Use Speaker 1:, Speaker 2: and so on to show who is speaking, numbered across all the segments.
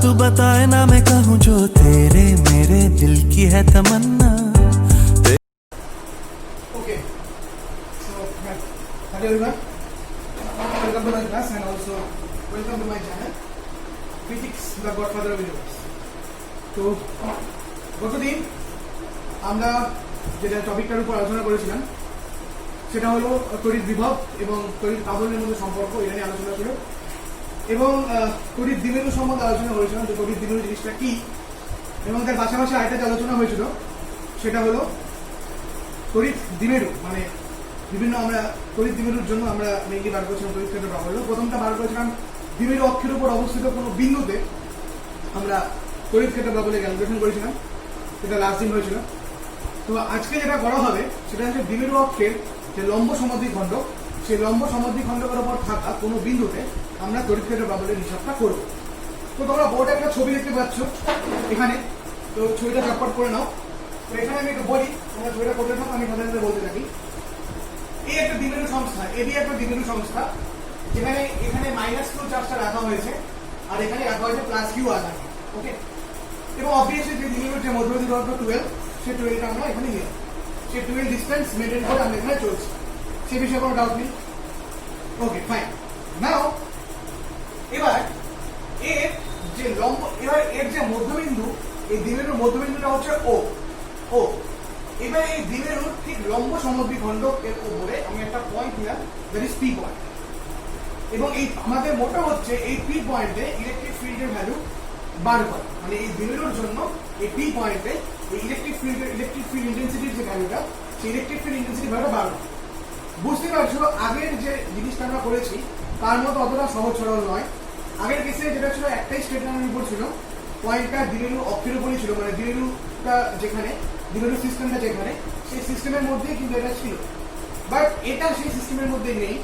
Speaker 1: तू बताए ना मैं कहूँ जो तेरे मेरे दिल की है तमन्ना।
Speaker 2: Okay, so hello everyone, welcome to my class and also welcome to my channel Physics the Godfather of Universe. তো গতদিন আমরা যেটা টপিকটার উপর আলোচনা করেছিলাম সেটা হলো তড়িৎ বিভব এবং তড়িৎ আবরণের মধ্যে সম্পর্ক, এটা নিয়ে আলোচনা ছিল এবং তড়িৎ দ্বিমেরু সম্বন্ধে আলোচনা করেছিলাম যে তড়িৎ দ্বিমেরু জিনিসটা কি, এবং তার পাশাপাশি আরেকটা যে আলোচনা হয়েছিল সেটা হলো তড়িৎ দ্বিমেরু, মানে বিভিন্ন আমরা তড়িৎ দ্বিমেরুর জন্য আমরা মেইনলি বার করেছিলাম তড়িৎ ক্ষেত্র প্রাবল্য। প্রথমটা বার করেছিলাম দ্বিমেরু অক্ষের উপর অবস্থিত কোনো বিন্দুতে আমরা তড়িৎ ক্ষেত্র প্রাবল্যের ক্যালকুলেশন করেছিলাম, সেটা লাস্ট দিন হয়েছিল। তো আজকে যেটা করা হবে সেটা হচ্ছে দ্বিমেরু অক্ষের যে লম্ব সমদ্বিখণ্ড, সেই লম্ব সমদ্বিখণ্ডকের উপর থাকা কোনো বিন্দুতে আমরা তড়িৎ ক্ষেত্র প্রাবল্যের হিসাবটা করব। তো তোমরা বোর্ডে একটা ছবি দেখতে পাচ্ছ এখানে, তো ছবিটা চটপট করে নাও। তো এখানে আমি একটু বলি, তোমরা ছবিটা করতে থাকো, আমি সাধারণত বলতে থাকি। এই একটা দ্বিমেরু সংস্থা, এবি একটা দ্বিমেরু সংস্থা, যেখানে এখানে -q চার্জটা রাখা হয়েছে আর এখানে রাখা হয়েছে +q আধান। ওকে, এবং অবভিয়াসলি যে দ্বিমেরুর যে মধ্যবর্তী দূরত্ব 12, সেই 12টা আমরা এখানে নিলাম, সেই 12 ডিসটেন্স মেনটেন করে আমরা এখানে চলছি, সে বিষয়ে কোনো ডাউট নেই। Okay fine. নাও এবার এর যে লম্ব, এবার এর যে মধ্যবিন্দু, এই দ্বিমেরুর মধ্যবিন্দুটা হচ্ছে ও ও এবার এই দ্বিমেরুর ঠিক লম্ব সমদ্বিখণ্ড এর উপরে আমি একটা পয়েন্ট নিলাম, দ্যাট ইজ পি পয়েন্ট, এবং এই আমাদের মোটা হচ্ছে এই পি পয়েন্টে ইলেকট্রিক ফিল্ডের ভ্যালু বার করা, মানে এই দ্বিমেরুর জন্য এই পি পয়েন্টে এই ইলেকট্রিক ফিল্ড ইন্টেন্সিটির যে ভ্যালুটা, সেই ইলেকট্রিক ফিল্ড ইন্টেন্সিটি ভ্যালুটা বার করা। বুঝতে পারছো আগের যে জিনিসটা আমরা করেছি তার মতো অতটা সহজ সরল নয়। আগের কেসে যেটা ছিল একটাই স্টেট লাইনের উপর ছিল, পয়েন্টটা দ্বিমেরু অক্ষের উপরই ছিল, মানে দ্বিমেরুটা যেখানে, দ্বিমেরু সিস্টেমটা যেখানে, সেই সিস্টেমের মধ্যেই কিন্তু এটা ছিল। বাট এটা সেই সিস্টেমের মধ্যে নেই,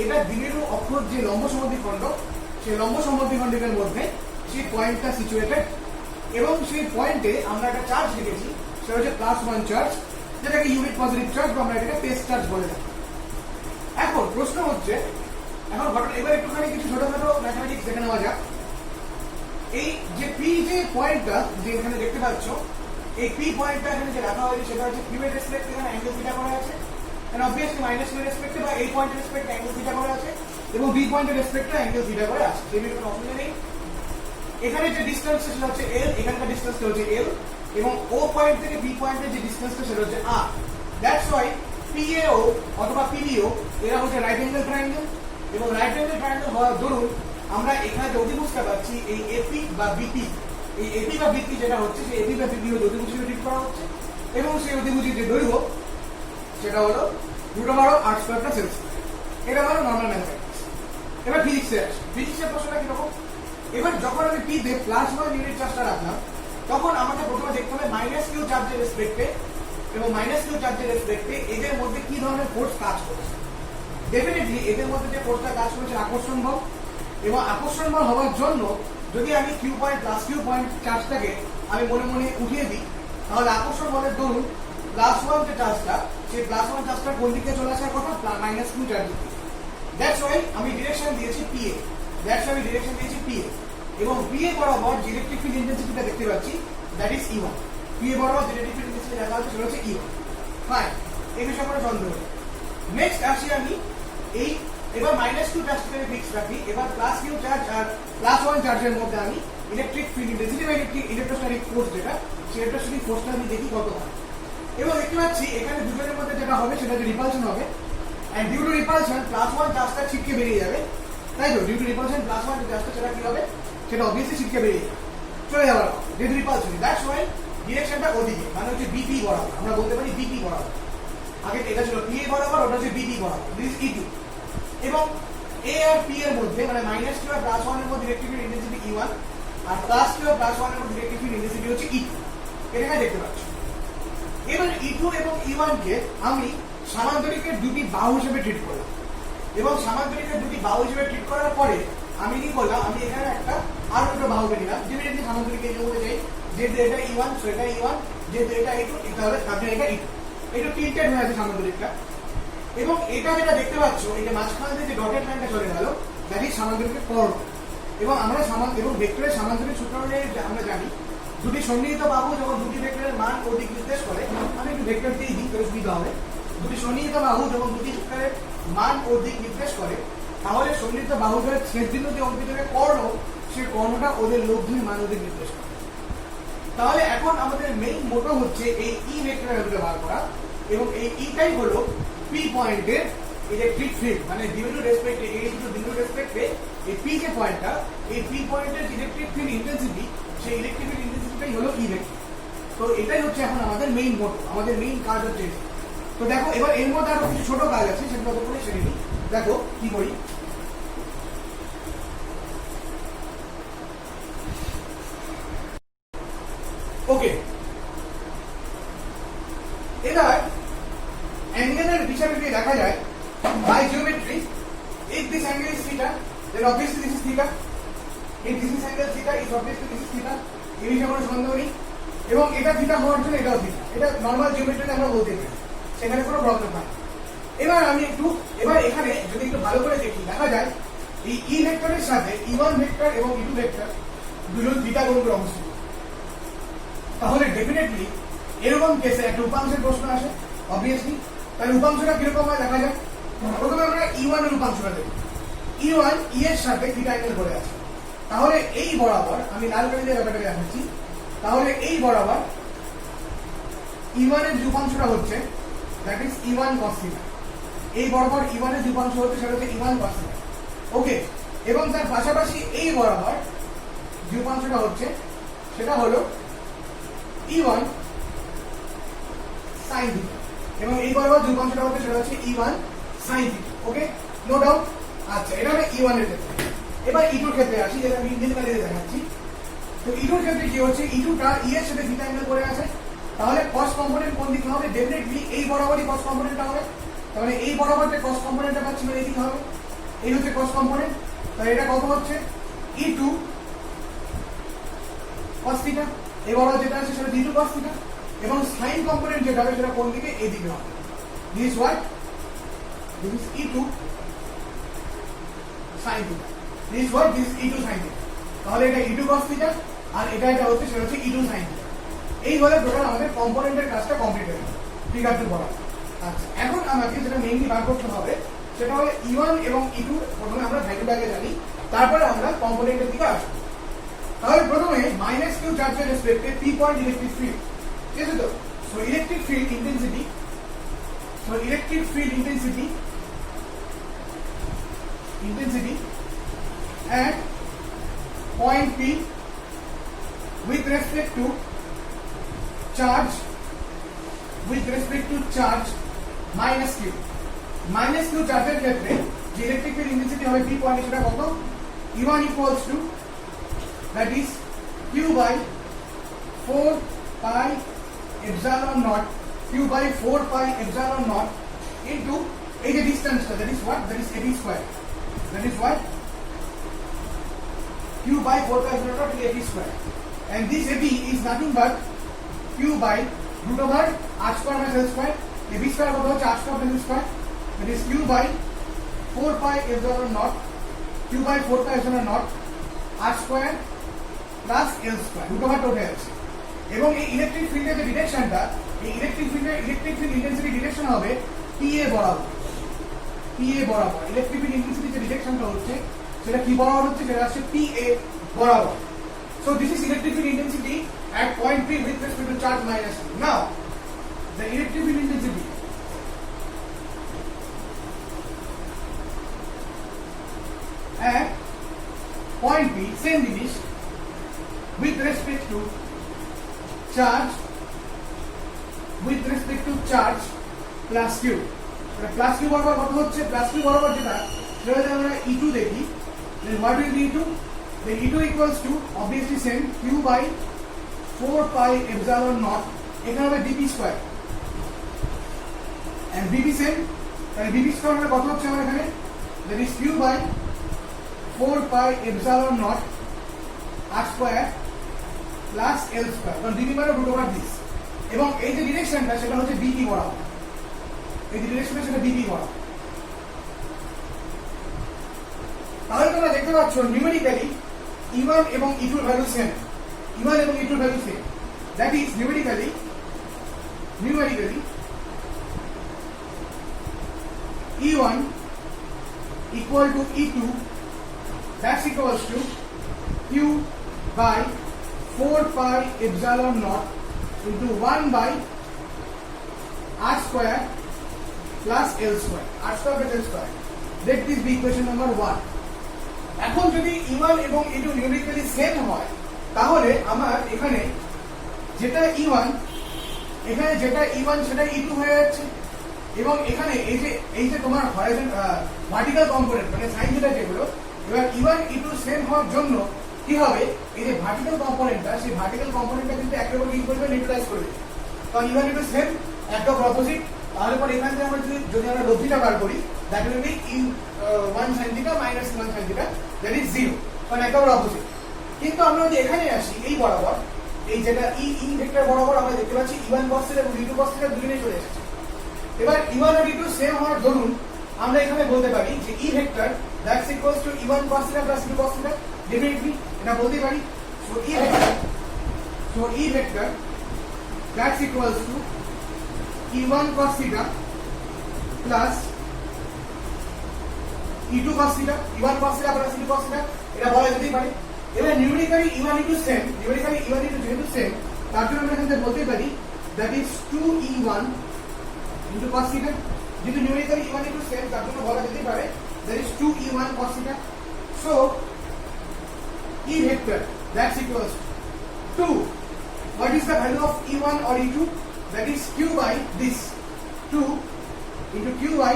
Speaker 2: এটা দ্বিমেরু অক্ষর যে লম্ব সমদ্বিখণ্ড, সেই লম্ব সমদ্বিখণ্ডের মধ্যে সেই পয়েন্টটা সিচুয়েটেড, এবং সেই পয়েন্টে আমরা একটা চার্জ লিখেছি, সেটা হচ্ছে +1 চার্জ, যেটাকে ইউনিট পজিটিভ চার্জ বা আমরা এটাকে পেস চার্জ বলে থাকি। এখন প্রশ্ন হচ্ছে, এখন এবার একটুখানি কিছু ছোটখাটো ম্যাথমেটিক্স দেখে নেওয়া যাক। এই যে পি যে পয়েন্টটা যে এখানে দেখতে পাচ্ছ, এই পি পয়েন্টটা এখানে যে রাখা হয়েছে সেটা হচ্ছে কিউ এর রেসপেক্টে এখানে অ্যাঙ্গেল থিটা করা আছে, এন্ড অবভিয়াসলি মাইনাস কিউ এর রেসপেক্টে বা এই পয়েন্টের রেসপেক্টে অ্যাঙ্গেল থিটা করা আছে, এবং বি পয়েন্টের রেসপেক্টে অ্যাঙ্গেল থিটা করে আছে, এই কোনো অসুবিধা নেই। এখানে যে ডিসটেন্স সেটা হচ্ছে এল, এখানকার ডিসটেন্সটা হচ্ছে এল, এবং ও পয়েন্ট থেকে বি পয়েন্টের যে ডিসটেন্সটা সেটা হচ্ছে আর। দ্যাটস ওয়াই পিএও অথবা পিবিও এরা হচ্ছে রাইট অ্যাঙ্গেল ট্রায়াঙ্গেল, এবং রাইট অ্যাঙ্গেল ট্রায়াঙ্গেল হওয়ার দরুন আমরা এখানে যে অধিভুজটা পাচ্ছি এই এপি বা বিপি, এই এপি বা বিপি যেটা হচ্ছে সেই এপি বা বিপি হচ্ছে অধিভুজ হিসেবে ট্রিট করা হচ্ছে, এবং সেই অধিভুজের যে দৈর্ঘ্য সেটা হলো √r²+l²। এটা হলো নর্মাল ম্যাথমেটিক্স। এবার ফিজিক্সে আসি। ফিজিক্সের প্রশ্নটা কিরকম, এবার যখন আমি পি তে +1 ইউনিট চার্জটা রাখলাম, তখন আমাকে প্রথমে দেখতে হবে -q চার্জের রেসপেক্টে এবং -q চার্জের রেসপেক্টে এদের মধ্যে কি ধরনের ফোর্স কাজ করছে। ডেফিনেটলি এদের মধ্যে যে ফোর্সটা কাজ করেছে আকর্ষণ বল, এবং আকর্ষণ বল হওয়ার জন্য যদি আমি q পয়েন্ট +q পয়েন্ট চার্জটাকে আমি মনে মনে উঠিয়ে দিই, তাহলে আকর্ষণ বলের দরুন +1 যে চার্জটা, সেই +1 চার্জটা কোন দিকে চলে আসার কথা, -q চার্জের দিকে। দ্যাটস ওয়াই আমি ডিরেকশন দিয়েছি PA, এবং PA বরাবর যে ইলেকট্রিক ফিল্ড ইন্টেন্সিটিটা দেখতে পাচ্ছি দ্যাট ইজ E1। PA বরাবর যে ইলেকট্রিক ফিল্ড ইন্টেন্সিটি দেখা হচ্ছে সেটা হচ্ছে E1। ফাইন, এই বিষয়ে কোনো সন্দেহ নেই। নেক্সট আসি আমি এই, এবার -q চার্জটাকে ফিক্স রাখি, এবার +q চার্জ আর +1 চার্জের মধ্যে আমি ইলেকট্রিক ফিল্ড ইন্টেন্সিটি বা ইলেকট্রোস্ট্যাটিক ফোর্স যেটা, সেই ইলেকট্রোস্ট্যাটিক ফোর্সটা আমি দেখি কত হয়। এবং দেখতে পাচ্ছি এখানে দুজনের মধ্যে যেটা হবে সেটা হচ্ছে রিপালশন হবে, এন্ড ডিউ টু রিপালশন +1 চার্জটা ছিটকে বেরিয়ে যাবে, তাই তো? ডিউ টু রিপালশন +1 চার্জটা সেটা কি হবে, সেটা অবভিয়াসলি ছিটকে বেরিয়ে যাবে, চলে যাবার due to repulsion. That's why ডিরেকশনটা ওদিকে, মানে হচ্ছে বিপি বরাবর, আমরা বলতে পারি বিপি বরাবর। আগে এটা ছিল PA বরাবর, ওটা হচ্ছে বিপি বরাবর, দিস ইজ E2। এবং A আর P এর মধ্যে, মানে -q আর +1 এর মধ্যে ইলেকট্রিক ফিল্ড ইন্টেন্সিটি E1, আর +q আর +1 এর মধ্যে ইলেকট্রিক ফিল্ড ইন্টেন্সিটি হচ্ছে E2, এটা দেখতে পাচ্ছ। এবার E2 এবং E1 কে আমি সামান্তরিকের দুটি বাহু হিসেবে ট্রিট করলাম, এবং সামান্তরিকের দুটি বাহু হিসেবে ট্রিট করার পরে আমি কি করলাম, আমি এখানে একটা আর দুটো বাহুকে নিলাম, যেটা সামান্তরিকের মধ্যে যাই, যেহেতু এটা E1 সো এটা E1, যেহেতু এটা E2 তাহলে তাদের এটা E2, এটা টিল্টেড হয়ে আছে সামান্তরিকটা। এবং এটা যেটা দেখতে পাচ্ছ, এই যে মাঝখানে যে ডটেড লাইনটা চলে গেল, দ্যাট ইজ সামান্তরিকের কর্ণ। এবং আমরা এবং ভেক্টরের সামান্তরিক সূত্র আমরা জানি দুটি সন্নিহিত বাহু যখন দুটি ভেক্টরের মান ও দিক নির্দেশ করে, আমি একটু ভেক্টর দিয়ে দিক করে সুবিধা হবে। দুটি সন্নিহিত বাহু যখন দুটি ভেক্টরের মান ও দিক নির্দেশ করে, তাহলে সন্নিহিত বাহুদের ছেদ বিন্দু যে অঙ্কিত কর্ণ, সেই কর্ণটা ওদের লব্ধির মান ও দিক নির্দেশ করে। তাহলে এখন আমাদের মেইন মোটো হচ্ছে এই ই ভেক্টরের ভ্যালুটা বার করা, এবং এই ইটাই হলো পি পয়েন্টের ইলেকট্রিক ফিল্ড, মানে বিভিন্ন রেসপেক্টে এই দুটো বিন্দুর রেসপেক্টে এই পি যে পয়েন্টটা, এই পি পয়েন্টের ইলেকট্রিক ফিল্ড ইন্টেন্সিটি, সেই ইলেকট্রিক ফিল্ড ইন্টেন্সিটিটাই হলো ই ভেক্টর। তো এটাই হচ্ছে এখন আমাদের মেইন মোটো, আমাদের মেইন কাজ হচ্ছে এটা। তো দেখো এবার এর মধ্যে আরো কিছু ছোট কাজ আছে, সেগুলো করে সেরে নিই। দেখো কি করি। ওকে, এবার অ্যাঙ্গেলের বিষয়টা যদি দেখা যায় by geometry, if this angle is theta, then obviously this is theta. If this is angle theta, is obviously this is theta. এই বিষয়ে কোনো সন্দেহ নেই। এবং এটা থিটা হওয়ার জন্য এটাও থিটা, এটা নর্মাল জিওমেট্রিতে আমরা বলতে পারি, সেখানে কোনো প্রবলেম হয়। এবার এখানে যদি একটু ভালো করে দেখি, দেখা যায় এই ই ভেক্টরের সাথে ই1 ভেক্টর এবং ই2 ভেক্টর দুজন থিটা কোণ করে অবস্থিত। তাহলে ডেফিনেটলি এরকম কেসে একটা উপাংশের প্রশ্ন আসে অবভিয়াসলি। তাহলে উপাংশটা কিরকম হয় দেখা যায়। প্রথমে আমরা ই1 এর উপাংশটা দেখি। ই1 ই এর সাথে থিটা অ্যাঙ্গেল করে আছে, তাহলে এই বরাবর আমি লাল কালি দিয়ে ব্যাপারটা দেখাচ্ছি। তাহলে এই বরাবর ই1 এর যে উপাংশটা হচ্ছে that is E1 cos theta. এই বরাবর ই1 এর যে উপাংশ হচ্ছে সেটা হচ্ছে ই1 cos থিটা। ওকে, এবং তার পাশাপাশি এই বরাবর যে উপাংশটা হচ্ছে সেটা হলো ই1 sin থিটা, এবং এই বরাবর যে উপাংশটা হচ্ছে সেটা হচ্ছে ই1 sin থিটা। ওকে, নো ডাউট। আচ্ছা, এটা হলো ই1 এর ক্ষেত্রে। এবার ই2 এর ক্ষেত্রে আসি, যেটা আমি নীল কালি দিয়ে দেখাচ্ছি। তো ই2 এর ক্ষেত্রে কি হচ্ছে, ই2টা ই এর সাথে থিটা অ্যাঙ্গেল করে আছে, তাহলে cos কম্পোনেন্ট কোন দিকে হবে, ডেফিনেটলি এই বরাবরই cos কম্পোনেন্টটা হবে। তাহলে এই বরাবর যে cos কম্পোনেন্টটা পাচ্ছি মানে এই দিকে হবে, এই হচ্ছে cos কম্পোনেন্ট। তাহলে এটা কত হচ্ছে ই2 cos থিটা, এই বরাবর যেটা আছে সেটা ই2 cos থিটা, এবং sin কম্পোনেন্ট যেটা হবে সেটা কোন দিকে, এই দিকে হবে। This is what, this is ই2 sin theta, this is what, this ই2 sin theta. তাহলে এটা ই2 cos থিটা, আর এটা হচ্ছে সেটা হচ্ছে ই2 sin থিটা। এই হলে টোটাল আমাদের কম্পোনেন্টের কাজটা কমপ্লিট হয়ে গেল ফিগার 2 বরাবর। আচ্ছা, এখন আমাকে যেটা মেইনলি বার করতে হবে সেটা হলো ই1 এবং ই2 প্রথমে আমরা ভ্যালুটাকে জানি, তারপরে আমরা কম্পোনেন্টের দিকে আসবো। তাহলে প্রথমে -q চার্জের রেসপেক্টে p পয়েন্ট ইলেকট্রিক ফিল্ড, ঠিক আছে তো? So electric field intensity at point P with respect to charge minus q চার্জের ক্ষেত্রে যে ইলেকট্রিক ফিল্ড ইন্টেন্সিটি হবে p পয়েন্ট, সেটা কত, E1 equals to that is q by 4 pi epsilon naught into এই যে ডিসটেন্সটা, that is what, that is ab square, that is what, q by 4 pi epsilon naught ab square, and this ab is nothing but q by root over r square minus l square, ab square কত হচ্ছে r square minus l square, that is q by 4 pi epsilon naught r square plus l square root over total আছে। এবং এই electric ফিল্ডের যে ডিরেকশনটা, এই electric field intensity direction হবে PA বরাবর। ইলেকট্রিক ফিল্ড ইন্টেন্সিটি যে ডিরেকশনটা হচ্ছে সেটা কি বরাবর হচ্ছে, সেটা হচ্ছে PA বরাবর। So this is electric field intensity at point P with respect to charge minus q. Now the electric field intensity at point P, same জিনিস, with respect to charge plus q, plus q বরাবর কত হচ্ছে, plus q বরাবর যেটা সেটা যদি আমরা E2 দেখি, then what will be E2, then E2 equals to obviously same q by 4 pi epsilon naught, এখানে হবে dp square and dp same, তাহলে dp square মানে কত হচ্ছে আমার এখানে, that is q by 4 pi epsilon naught r square plus l square, কারণ dp মানে root over this, এবং এই যে ডিরেকশনটা সেটা হচ্ছে dp বরাবর, এই যে ডিরেকশনটা সেটা dp বরাবর। তাহলে তোমরা দেখতে পাচ্ছ নিউমেরিক্যালি E1 এবং E2 এর ভ্যালু সেম, E1 এবং E2 এর value same, that is numerically E1 equal to E2, that's equals to Q by 4 pi epsilon naught into 1 by R square plus L square, R square plus L square. Let this be equation number 1. এখন যদি E1 এবং E2 numerically same হয় তাহলে আমার এখানে যেটা E1 সেটা E2 হয়ে যাচ্ছে, এবং এখানে এই যে তোমার ভার্টিক্যাল কম্পোনেন্ট মানে সাইন থিটা যেগুলো, এবার E1 E2 সেম হওয়ার জন্য কি হবে, এই যে ভার্টিক্যাল কম্পোনেন্টটা, সেই ভার্টিক্যাল কম্পোনেন্টটা কিন্তু একেবারে কি করবে, নিউট্রালাইজ করে দেবে। কারণ E1 E2 সেম, একদম অপোজিট, তাহলে পরে এখান থেকে আমরা যদি আমরা লব্ধিটা বার করি, that will be E1 sin θ minus E1 sin θ, that is 0, কারণ একেবারে অপোজিট। কিন্তু আমরা যদি এখানে আসি, এই বরাবর, এই যেটা E ভেক্টর বরাবর আমরা দেখতে পাচ্ছি E1 cos θ এবং E2 cos θ দুটোই চলে এসেছে। এবার E1 আর E2 সেম হওয়ার দরুন আমরা এখানে বলতে পারি যে E vector that's equals to E1 cos θ plus E2 cos θ, definitely এটা বলতে পারি। So E vector that's equals to E1 cos θ plus E2 cos θ, E1 cos θ plus E2 cos θ, এটা বলা যেতেই পারে। এবার numerically E1 E2 same, numerically E1 E2 যেহেতু same, তার জন্য আমরা এখানে বলতে পারি that is 2E1 into cos θ, যেহেতু নিউমেরিক্যালি E1 E2 সেম, তার জন্য বলা যেতেই পারে that is 2E1 cos θ. So E vector that's equals to, what is the value of E1 or E2, that is Q by this 2 into Q by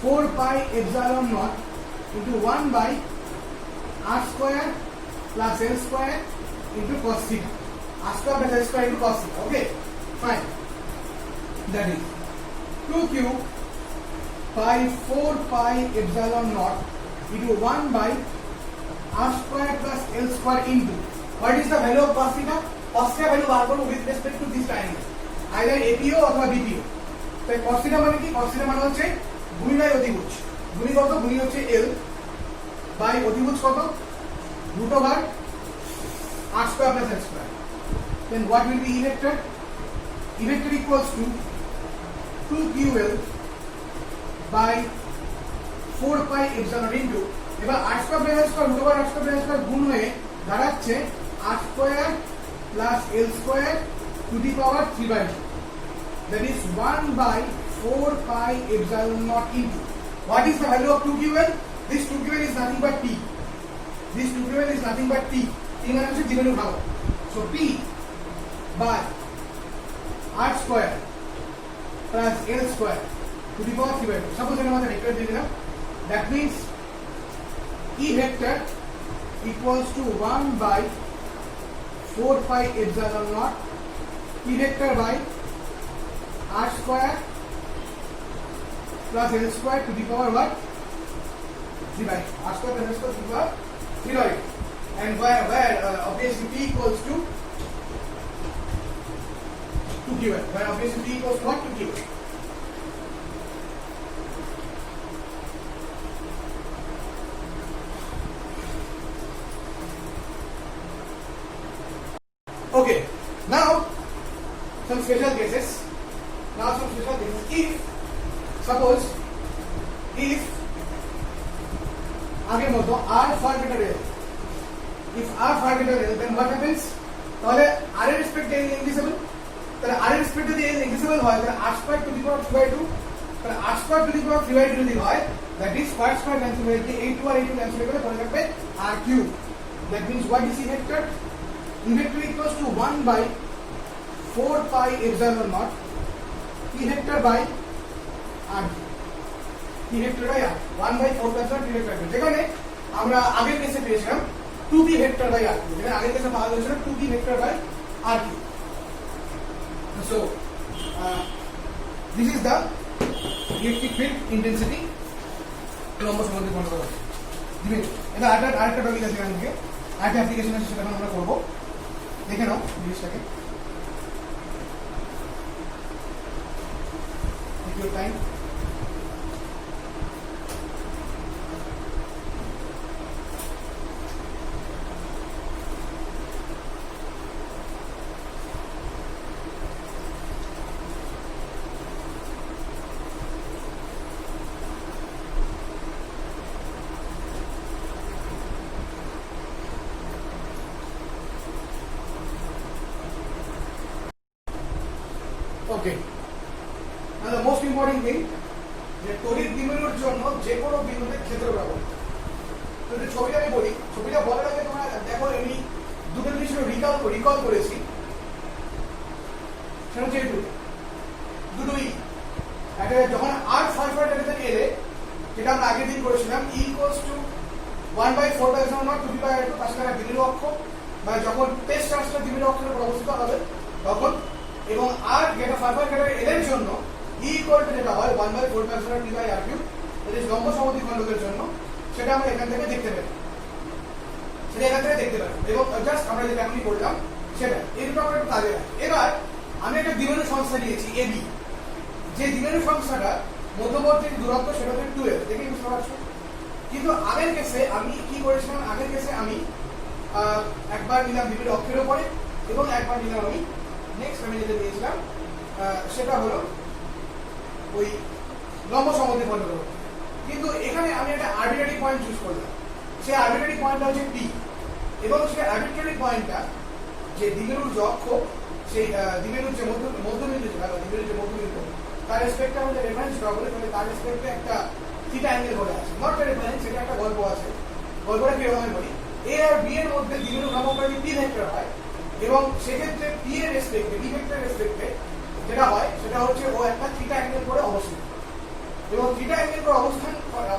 Speaker 2: 4 pi epsilon naught into 1 by R square plus L square into cos θ, R square plus L square into cos θ. Okay, fine. That is 2Q by 4 pi epsilon naught into 1 by R square plus L square into, what is the value of cos θ? Cos θ value বার করব with respect to this triangle, either APO অথবা BPO। তাই cos θ মানে কি, cos θ মানে হচ্ছে গুণি by অতিভুজ, গুণি কত, গুণি হচ্ছে L বাই অতিভুজ কত, root over R square plus L square। Then what will be E vector? E vector equals to 2QL by 4 pi epsilon into, এবার R square plus L square root over R square plus L square গুণ হয়ে দাঁড়াচ্ছে R square plus L square to the power 3 by 2, that is 1 by 4 pi epsilon naught into, what is the value of 2QL? This 2QL is nothing but T, this 2QL is nothing but T, T মানে হচ্ছে দ্বিগুণের ভাগ, so P by R square plus L square to the power 3 by 2, suppose এর মধ্যে vector দিয়ে দিলাম, that means E vector equals to 1 by 4 pi epsilon naught E vector by R square plus L square to the power what? 3 by 2, R square plus L square to the power 3 by 2, and where obviously P equals to 2QL, where obviously P equals to what? 2QL. Okay, now some special cases. If suppose if আগের মতো R far greater than L, if R far greater than L, then what happens? তাহলে R এর রেসপেক্টে L ইনডিভিজিবল, তাহলে R এর রেসপেক্টে যদি L ইনডিভিজিবল হয় তাহলে R square to the power 3 by 2, তাহলে R square to the power 3 by 2 যদি হয়, that is square cancel হয়ে গিয়ে A2 আর A2 cancel হয়ে গেলে পড়ে থাকবে R cube. That means what is E vector? E vector equals to 1 by 4 pi epsilon naught E vector by R, E vector by R, 1 by 4 pi E vector, যেখানে আমরা আগের কেসে পেয়েছিলাম 2B vector by R, যেখানে আগের কেসে পাওয়া গেছিল 2B vector by R cube. So this is the electric field intensity লম্ব সম্বন্ধে কোনো কথা দিবেন। এটা আরেকটা টপিক আছে এখান থেকে, আরেকটা অ্যাপ্লিকেশন আছে সেটা আমরা করবো, দেখে নাও জিনিসটাকে। Take your time. Most important thing যে তড়িৎ দ্বিমেরুর জন্য যে কোনো বিন্দুতে ক্ষেত্র বরাবর। তো যে ছবিটা আমি বলি, ছবিটা বলার আগে তোমরা দেখো আমি দুটো জিনিস রিকল করেছি। সেটা হচ্ছে দুটোই একটা যখন আর সালফার এলে যেটা আমরা আগের দিন করেছিলাম E equals to 1/4 to the power 2 তার সাথে দ্বিমেরু অক্ষ, মানে যখন টেস্ট চার্জটা দ্বিমেরু অক্ষের উপর অবস্থিত হবে তখন, এবং আর যেটা সালফার এল এর জন্য E ইকুয়াল টু যেটা হয় 1/4 pi r3, এটা লম্ব সমদ্বিখণ্ডকের জন্য, সেটা আমরা এখান থেকে দেখতে পাই, এবং জাস্ট আমরা যেটা এখনই করলাম সেটা এই দুটো আমরা একটু কাজে রাখি। এবার আমি একটা দ্বিমেরু সংখ্যা নিয়েছি AB, যে দ্বিমেরু সংখ্যাটা মধ্যবর্তী দূরত্ব সেটা হচ্ছে 12, দেখে বুঝতে পারছো। কিন্তু আগের কেসে আমি কি করেছিলাম, আগের কেসে আমি একবার নিলাম দ্বিমেরু অক্ষের উপরে এবং একবার নিলাম আমি নেক্সট আমি যেটা নিয়েছিলাম সেটা হলো ওই লম্ব সমদ্বিখণ্ডক। কিন্তু এখানে আমি একটা আরবিট্রারি পয়েন্ট চুজ করলাম, সেই আরবিট্রারি পয়েন্টটা হচ্ছে P, এবং সেই আরবিট্রারি পয়েন্টটা যে দ্বিমেরুর যে অক্ষ, সেই দ্বিমেরুর যে মধ্যবিন্দু যেটা দ্বিমেরুর যে মধ্যবিন্দু তার রেসপেক্টে আমাদের রেফারেন্স ড্র করে, তাহলে তার রেসপেক্টে একটা থিটা অ্যাঙ্গেল বলে আছে, নট রেফারেন্স, সেটা একটা গল্প আছে। গল্পটা কিরকম আমি বলি, A আর B এর মধ্যে দ্বিমেরু ভ্রামক যদি P ভেক্টর হয়, এবং সেক্ষেত্রে P এর রেসপেক্টে, B ভেক্টরের রেসপেক্টে যেটা হয় সেটা হচ্ছে ও একটা থিটা অ্যাঙ্গেল করে অবস্থিত, এবং থিটা অ্যাঙ্গেল করে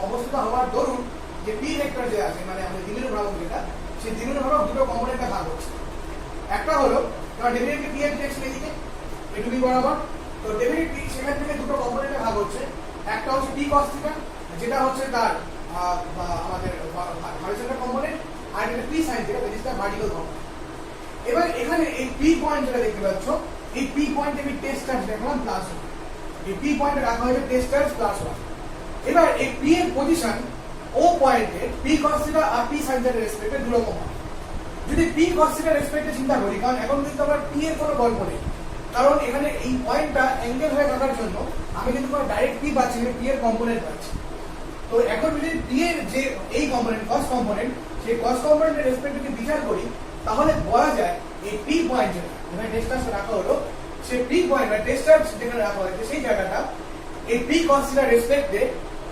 Speaker 2: অবস্থিত হওয়ার দরুন যে P ভেক্টর যে আছে, মানে আমাদের দ্বিমেরু ভ্রামক যেটা, সেই দ্বিমেরু ভ্রামক দুটো কম্পোনেন্টে ভাগ হচ্ছে। একটা হলো কারণ ডেফিনেটলি P এর ডিরেকশন এদিকে একটু বি বরাবর, তো ডেফিনেটলি সেখান থেকে দুটো কম্পোনেন্টে ভাগ হচ্ছে। একটা হচ্ছে P cos থিটা, যেটা হচ্ছে তার আমাদের হরিজন্টাল কম্পোনেন্ট, আর এটা P sin থিটা, যেটা তার ভার্টিক্যাল কম্পোনেন্ট। এবার এখানে এই P পয়েন্ট যেটা দেখতে পাচ্ছ, এই P পয়েন্টে আমি টেস্ট চার্জ রাখলাম +1, এই P পয়েন্টে রাখা হয়েছে টেস্ট চার্জ +1। এবার এই P এর পজিশন O পয়েন্টে P cos থিটা আর P sin থিটার রেসপেক্টে দুরকম হয়। যদি P cos থিটার রেসপেক্টে চিন্তা করি, কারণ এখন কিন্তু আমরা P এর কোনো গল্প নেই, কারণ এখানে এই পয়েন্টটা অ্যাঙ্গেল হয়ে থাকার জন্য আমি কিন্তু কোনো ডাইরেক্ট P পাচ্ছি না, P এর কম্পোনেন্ট পাচ্ছি। তো এখন যদি P এর যে এই কম্পোনেন্ট cos কম্পোনেন্ট, সেই cos কম্পোনেন্টের রেসপেক্টে যদি বিচার করি, তাহলে বলা যায় এই P পয়েন্ট যেখানে টেস্ট চার্জ রাখা হলো, সেই P পয়েন্ট বা টেস্ট চার্জ যেখানে রাখা হয়েছে সেই জায়গাটা এই P cos থিটার রেসপেক্টে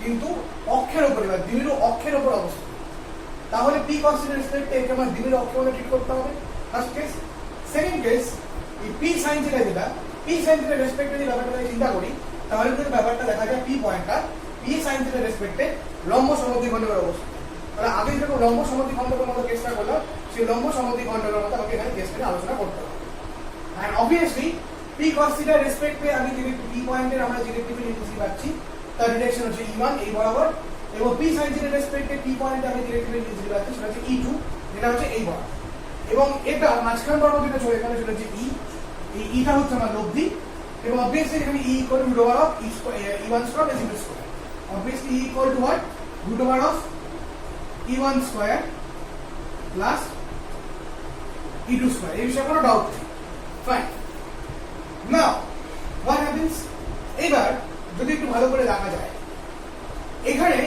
Speaker 2: কিন্তু অক্ষের উপরে বা দ্বিমেরু অক্ষের উপর অবস্থিত। তাহলে P cos থিটার রেসপেক্টে একে আমার দ্বিমেরু অক্ষের মধ্যে ট্রিট করতে হবে, ফার্স্ট কেস। সেকেন্ড কেস, এই P sin থিটা যেটা, P sin থিটার রেসপেক্টে যদি ব্যাপারটা চিন্তা করি, তাহলে কিন্তু ব্যাপারটা দেখা যায় P পয়েন্টটা P sin থিটার রেসপেক্টে লম্ব সমদ্বিখণ্ডকের অবস্থিত। তাহলে আগে যেরকম লম্ব সমদ্বিখণ্ডকের মতো কেসটা করলাম, সেই লম্ব সমদ্বিখণ্ডকের মতো আমাকে এখানে কেসটা আলোচনা করতে হবে। এন্ড অবভিয়াসলি P cos থিটার রেসপেক্টে আমি যে P পয়েন্টের আমরা যে ডিরেকটিভিটি পাচ্ছি তার ডিরেকশন হচ্ছে E1 এই বরাবর, এবং P sin থিটার রেসপেক্টে P পয়েন্টে আমি ডিরেকটিভিটি পাচ্ছি সেটা হচ্ছে E2, যেটা হচ্ছে এই বরাবর, এবং এটা মাঝখান বরাবর যেটা চলে এখানে সেটা হচ্ছে E, এই Eটা হচ্ছে আমার লব্ধি, এবং অবভিয়াসলি এখানে E equal to root over of E1 square is E2 square, obviously E equal to what, root over of E1 square plus E2 square, এই বিষয়ে কোনো ডাউট নেই। ফাইন, নাও হোয়াট হ্যাপেন্স, এবার যদি একটু ভালো করে দেখা যায়, এখানে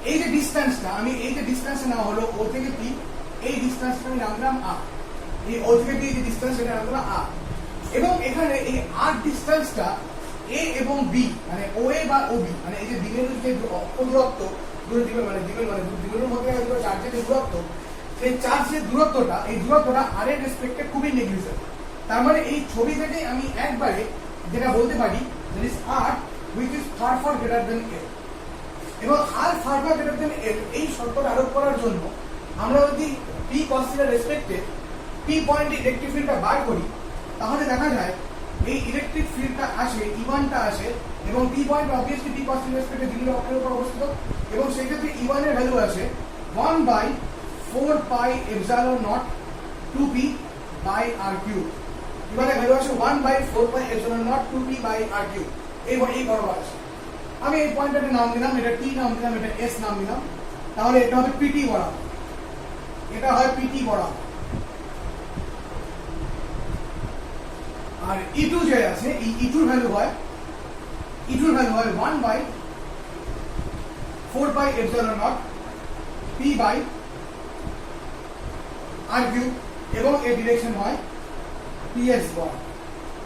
Speaker 2: এই যে ডিসটেন্সটা, আমি এই যে ডিসটেন্সটা নেওয়া হলো O থেকে P, এই ডিসটেন্সটা আমি নামলাম R, এই O থেকে P যে ডিসটেন্স সেটা নামলাম R, এবং এখানে এই R ডিসটেন্সটা A এবং B, মানে OA বা OB, মানে এই যে দ্বিমেরুর যে দূরত্ব, দ্বিমেরুর মধ্যে চার্জের যে দূরত্ব, সেই চার্জের দূরত্বটা, এই দূরত্বটা R এর রেসপেক্টে খুবই নেগলিজেবল। তার মানে এই ছবি থেকে আমি একবারে যেটা বলতে পারি that is R which is far far greater than L, এবং R far far greater than L এই শর্তটা আরোপ করার জন্য আমরা যদি P cos থিটার রেসপেক্টে P পয়েন্টে ইলেকট্রিক ফিল্ডটা বার করি, তাহলে দেখা যায় এই ইলেকট্রিক ফিল্ডটা আসে, E1 টা আসে, এবং P point obviously P cos থিটার রেসপেক্টে দ্বিমেরু অক্ষের উপর অবস্থিত, এবং সেই ক্ষেত্রে E1 এর ভ্যালু আসে 1/4 pi epsilon naught 2P by R cube, এবারে ভ্যালু আসে 1/4 pi epsilon naught 2P by R cube, এই বরাবর আসে। আমি এই পয়েন্টটাকে নাম দিলাম, এটা T নাম দিলাম, এটা S নাম দিলাম, তাহলে এটা হবে PT বরাবর, এটা হয় PT বরাবর। আর E2 যে আছে, এই E2 এর ভ্যালু হয় 1/4 pi epsilon naught P by R cube, এবং এর ডিরেকশন হয় PS বরাবর,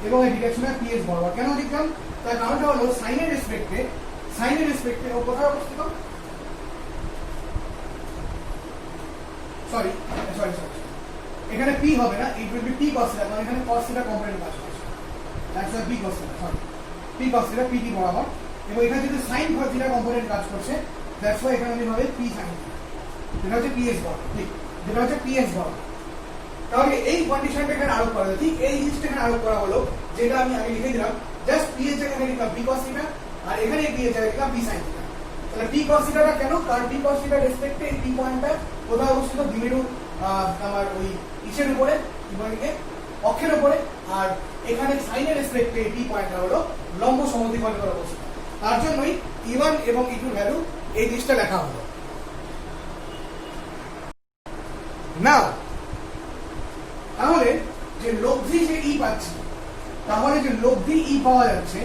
Speaker 2: এবং এই ডিরেকশন হয় PS বরাবর। কেন লিখলাম, তার কারণটা হলো সাইনের রেসপেক্টে ও কোথায় অবস্থিত, সরি এখানে p হবে না, it will be p cos theta, কারণ এখানে cos theta কম্পোনেন্ট কাজ করছে, that's why p cos theta, sorry p cos theta pt বরাবর, এবং এখানে যদি sin theta কম্পোনেন্ট কাজ করছে, that's why এখানে আমি হবে p sin theta, যেটা হচ্ছে ps বরাবর, ঠিক, যেটা হচ্ছে ps বরাবর। তাহলে এই কন্ডিশনটা এখানে আরোপ করা হলো, ঠিক এই জিনিসটা এখানে আরোপ করা হলো, যেটা আমি আগে লিখে দিলাম, জাস্ট p এর জায়গায় লিখলাম p cos theta, আর এখানে p এর জায়গায় লিখলাম p sin theta। তাহলে p cos theta টা কেন, কারণ p cos theta রেসপেক্টে এই p পয়েন্টটা কোথায় অবস্থিত, দ্বিমেরু আমার ওই ইসের উপরে, কি অক্ষের উপরে, আর এখানে সাইনের রেসপেক্টে এই p পয়েন্টটা হলো লম্ব সমদ্বিখণ্ডের অবস্থিত, তার জন্যই e1 এবং e2 ভ্যালু এই জিনিসটা লেখা হলো। নাও তাহলে যে লব্ধি যে ই পাচ্ছি, তাহলে যে লব্ধি ই পাওয়া যাচ্ছে,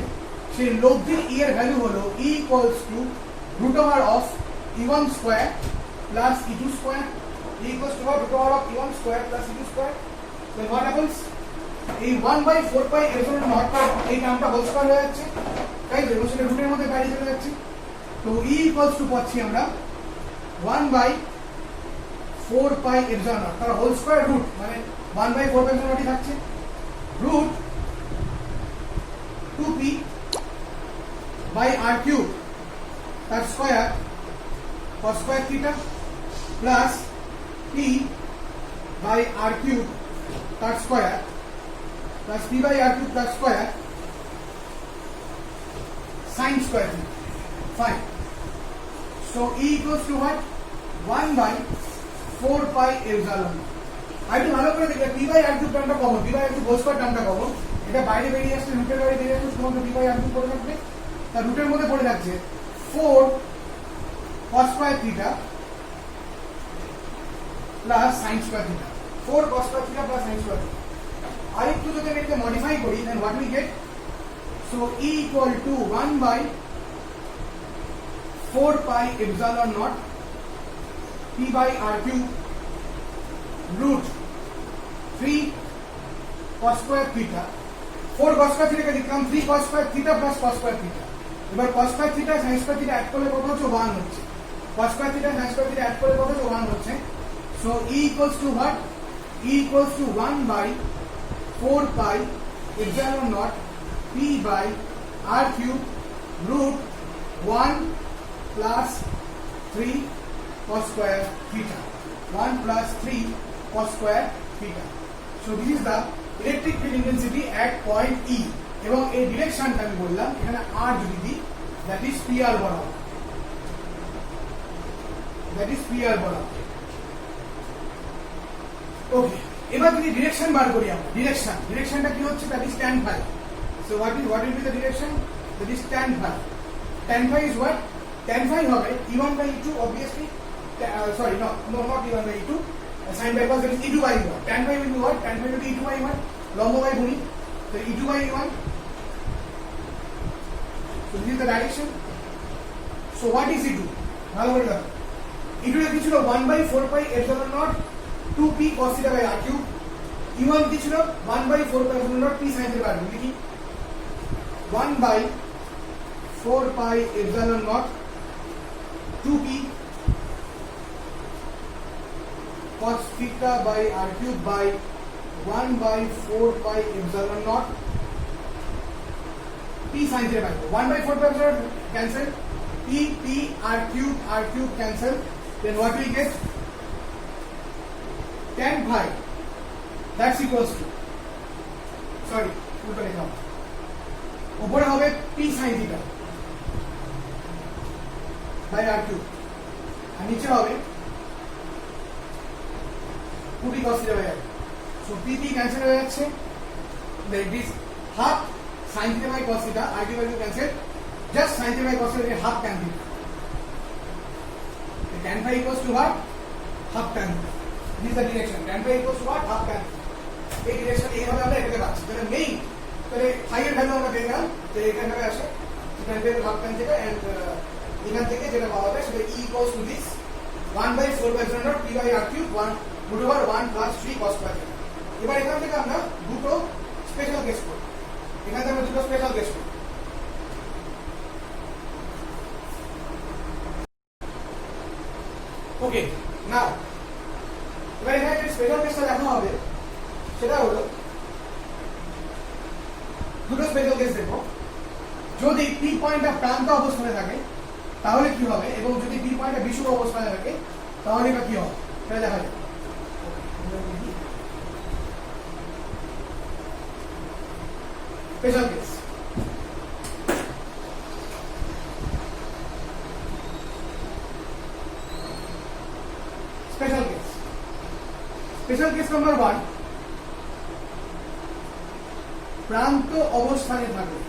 Speaker 2: সেই লব্ধি ই এর ভ্যালু হলো e equals to root over of e1 square plus e2 square, e equals to root over of e1 square plus e2 square. So what happens, এই 1/4 পাই এপসিলন নট এই টার্মটা হোল স্কয়ার হয়ে যাচ্ছে, তাই তো, এবং সেটা রুটের মধ্যে বাইরে চলে যাচ্ছে। তো ই ইকুয়ালস টু পাচ্ছি আমরা 1/4 পাই এপসিলন নট, তার হোল স্কয়ার রুট, মানে 1/4 পাই এপসিলন নটই থাকছে, root 2p by r cube তার square cos square theta plus p by r cube তার square plus p by r cube তার square sin square theta. Fine. So E equals to what? 1/4 pi epsilon। আইটু ভালো করে দেখলে p by r cube টার্মটা কমন, p by r cube whole square টার্মটা common, এটা বাইরে বেরিয়ে আসছে, রুটের বাইরে বেরিয়ে আসছে, শুধুমাত্র p by r cube পড়ে থাকবে, তার রুটের মধ্যে পড়ে যাচ্ছে 4 cos square theta plus sin square theta, 4 cos square theta plus sin square theta. আর একটু যদি আমি এটাকে মডিফাই করি, then what we get, so E equal to 1/4 pi epsilon naught p by r cube root 3 cos square theta, 4 cos square theta কে লিখলাম 3 cos square theta plus cos square theta। এবার cos square theta sin square theta add করলে কত হচ্ছে, 1 হচ্ছে, cos square theta sin square theta add করলে কত হচ্ছে, 1 হচ্ছে। So E equals to what? E equals to 1/4 pi epsilon naught p by r cube root 1 plus 3 cos square theta, 1 plus 3 cos square theta। So this is the electric field intensity at point E, এবং এই ডিরেকশনটা আমি বললাম এখানে r যদি দিই, that is PR বরাবর, that is PR বরাবর। ওকে, এবার যদি ডিরেকশন বার করি আমরা, ডিরেকশনটা কি হচ্ছে, that is tan phi। So what will be the direction, that is tan phi। Tan phi is what? Tan phi হবে E1 by E2 obviously, sorry no not E1 by E2, sin by cos, that is E2 by E1, tan phi will be what, tan phi will be E2 by E1, লম্ব by ভূমি, so E2 by E1। So this is the direction। So what is E2, ভালো করে দেখো, E2 এর কি ছিল 1/4 pi epsilon naught 2p cos theta by r cube, E1 কি ছিল 1/4 pi epsilon naught p sin theta by r cube, লিখি 1/4 pi epsilon naught 2p cos theta by r cube by 1/4 pi epsilon naught p sin theta by 1/4 pi epsilon cancel, p r cube cancel, then what we get, tan phi, that's equals to, sorry উল্টো লিখলাম, উপরে হবে p sin theta by r cube, আর নিচে হবে 2p cos theta by r cube। So p cancel হয়ে যাচ্ছে, then this half sin theta by cos theta, r cube value cancel, just sin theta by cos theta half tan theta, the tan phi equals to what, half tan theta। This is the direction, tan phi equals to what, half tan theta। এই direction এইভাবে আমরা এটাকে পাচ্ছি, তাহলে main, তাহলে phi এর value আমরা পেয়ে গেলাম, যে এখান থেকে আসে tan phi half tan theta, and এখান থেকে যেটা পাওয়া যায় সেটা E equals to this 1/4 pi epsilon naught p by r cube 1 root over 1 plus 3 cos square theta। এবার এখান থেকে আমরা দুটো স্পেশাল কেস করব, এখান থেকে আমরা দুটো স্পেশাল কেস করব। ওকে, নাও এবার এখানে যে স্পেশাল কেসটা দেখা হবে সেটা হলো দুটো স্পেশাল কেস দেখো। যদি পি পয়েন্টটা প্রান্ত অবস্থানে থাকে তাহলে কি হবে, এবং যদি পি পয়েন্টটা বিষুব অবস্থানে থাকে তাহলে এটা কি হবে সেটা দেখা যাবে। Special case, special case, special case number 1, প্রান্ত অবস্থানে থাকবে,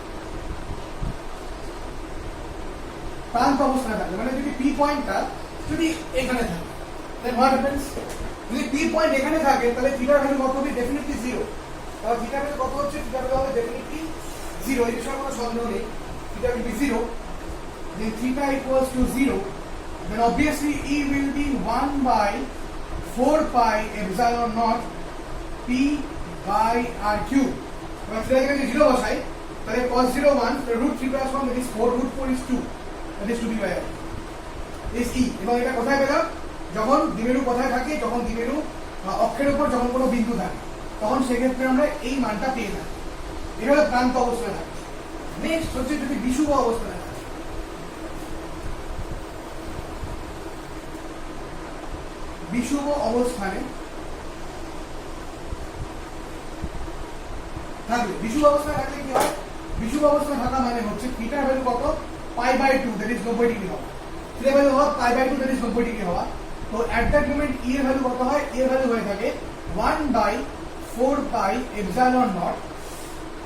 Speaker 2: প্রান্ত অবস্থানে থাকবে মানে যদি পি পয়েন্টটা যদি এখানে থাকে then what happens, যদি পি পয়েন্ট এখানে থাকে তাহলে থিটার ভ্যালু কত হবে, ডেফিনেটলি 0। তাহলে থিটার ভ্যালু কত হচ্ছে, থিটার ভ্যালু হবে ডেফিনেটলি 0, এই বিষয়ে কোনো সন্দেহ নেই, theta will be 0, then theta equals to 0, then obviously E will be 1 by 4 pi epsilon naught P by R cube। এবার থিটা এখানে 0 বসাই তাহলে cos 0 1, the root 3 plus 1 that is 4, root 4 is 2, that is 2 by R is E। এবং এটা কোথায় পেলাম, যখন দ্বিমেরু কোথায় থাকে, যখন দ্বিমেরু অক্ষের উপর যখন কোনো বিন্দু থাকে তখন সেক্ষেত্রে আমরা এই মানটা পেয়ে থাকি। এটা হলো প্রান্ত অবস্থানে থাকে। নেক্সট হচ্ছে যদি বিষুব অবস্থানে থাকে, বিষুব অবস্থানে থাকলে, বিষুব অবস্থায় থাকলে কি হয়, বিষুব অবস্থায় থাকা মানে হচ্ছে থিটার ভ্যালু কত, pi by 2 that is 90 degree হওয়া, থিটার ভ্যালু হওয়া pi by 2 that is 90 degree হওয়া। তো এট দ্যাট মোমেন্ট ই এর ভ্যালু কত হয়, ই এর ভ্যালু হয়ে থাকে 1 বাই 4 পাই এপসাইলন নট।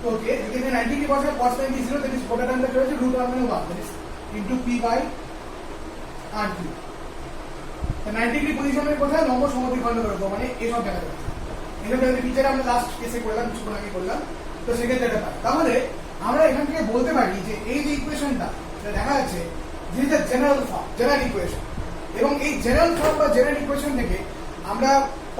Speaker 2: তো ওকে, যদি 90 ডিগ্রি বসে cos 90 0 দ্যাট ইজ কোটা টার্মটা কি হচ্ছে √1 মানে 1 that is into p by r q. তো 90 ডিগ্রি পজিশনের কোথায়, লম্ব সমদ্বিখণ্ড করে দেবো, মানে এই সব দেখা যাচ্ছে। এটা যদি টিচার আমরা লাস্ট কেসে করলাম, কিছুক্ষণ আগে করলাম, তো সেক্ষেত্রে এটা পাই। তাহলে আমরা এখান থেকে বলতে পারি যে এই যে ইকুয়েশনটা দেখা যাচ্ছে this is the general form, general equation, এবং এই জেনারেল ফর্ম বা জেনারেল ইকুয়েশন থেকে আমরা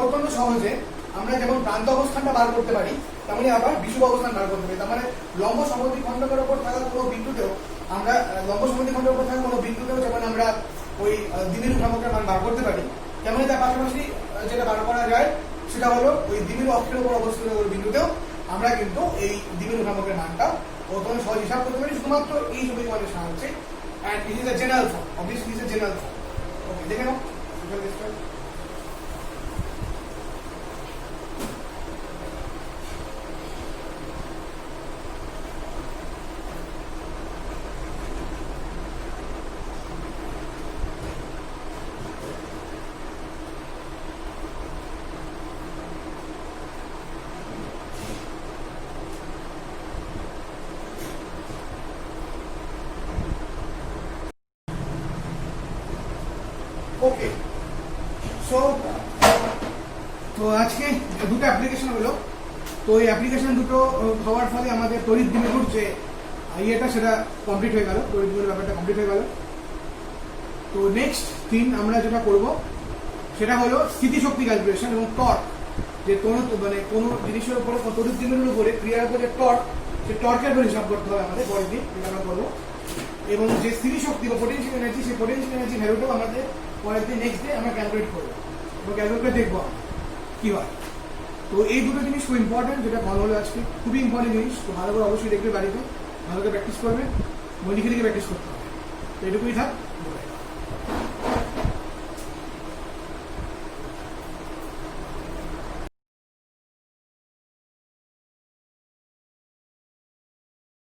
Speaker 2: অত্যন্ত সহজে আমরা যেমন প্রান্ত অবস্থানটা বার করতে পারি তেমনি আবার বিষুব অবস্থান বার করতে পারি। তার মানে লম্ব সমদ্বিখণ্ডকের উপর থাকা কোনো বিন্দুতেও আমরা লম্ব সমদ্বিখণ্ডের উপর থাকা কোনো বিন্দুতেও যেমন আমরা ওই দ্বিমেরু ভ্রামকের মান বার করতে পারি, তেমনি তার পাশাপাশি যেটা বার করা যায় সেটা হলো ওই দ্বিমেরু অক্ষের উপর অবস্থিত বিন্দুতেও আমরা কিন্তু এই দ্বিমেরু ভ্রামকের মানটা অত্যন্ত সহজ হিসাব করতে পারি শুধুমাত্র এই সমীকরণের সাহায্যে। and it is a general form, obviously it is a general form। okay, দেখে নাও ওকে। সো তো আজকে দুটো অ্যাপ্লিকেশন হলো, তো এই অ্যাপ্লিকেশন দুটো হওয়ার ফলে আমাদের তড়িৎ দ্বিমেরুর যে ইয়েটা সেটা কমপ্লিট হয়ে গেল, তড়িৎ দ্বিমেরুর ব্যাপারটা কমপ্লিট হয়ে গেল। তো নেক্সট দিন আমরা যেটা করব সেটা হলো স্থিতিশক্তি ক্যালকুলেশন এবং টর্ক, যে কোনো জিনিসের উপরে তড়িৎ দ্বিমেরুর উপরে ক্রিয়ার উপরে টর্ক, সেই টর্কের উপর হিসাব করতে হবে আমাদের পরের দিন, এটা আমরা করবো। এবং যে স্থিতিশক্তি বা পোটেনশিয়াল এনার্জি, সেই পোটেনশিয়াল এনার্জি ভ্যালুটাও আমাদের পরের দিন নেক্সট ডে আমরা ক্যালকুলেট করবো এবং ক্যালকুলেট করে দেখবো কি হয়। তো এই দুটো জিনিস খুব ইম্পর্টেন্ট, যেটা ভালো হলো আজকে, খুবই ইম্পর্টেন্ট জিনিস। তো ভালো করে অবশ্যই দেখবে, বাড়িতে ভালো করে প্র্যাকটিস করবে, লিখে লিখে প্র্যাকটিস করতে হবে। তো এটুকুই থাক।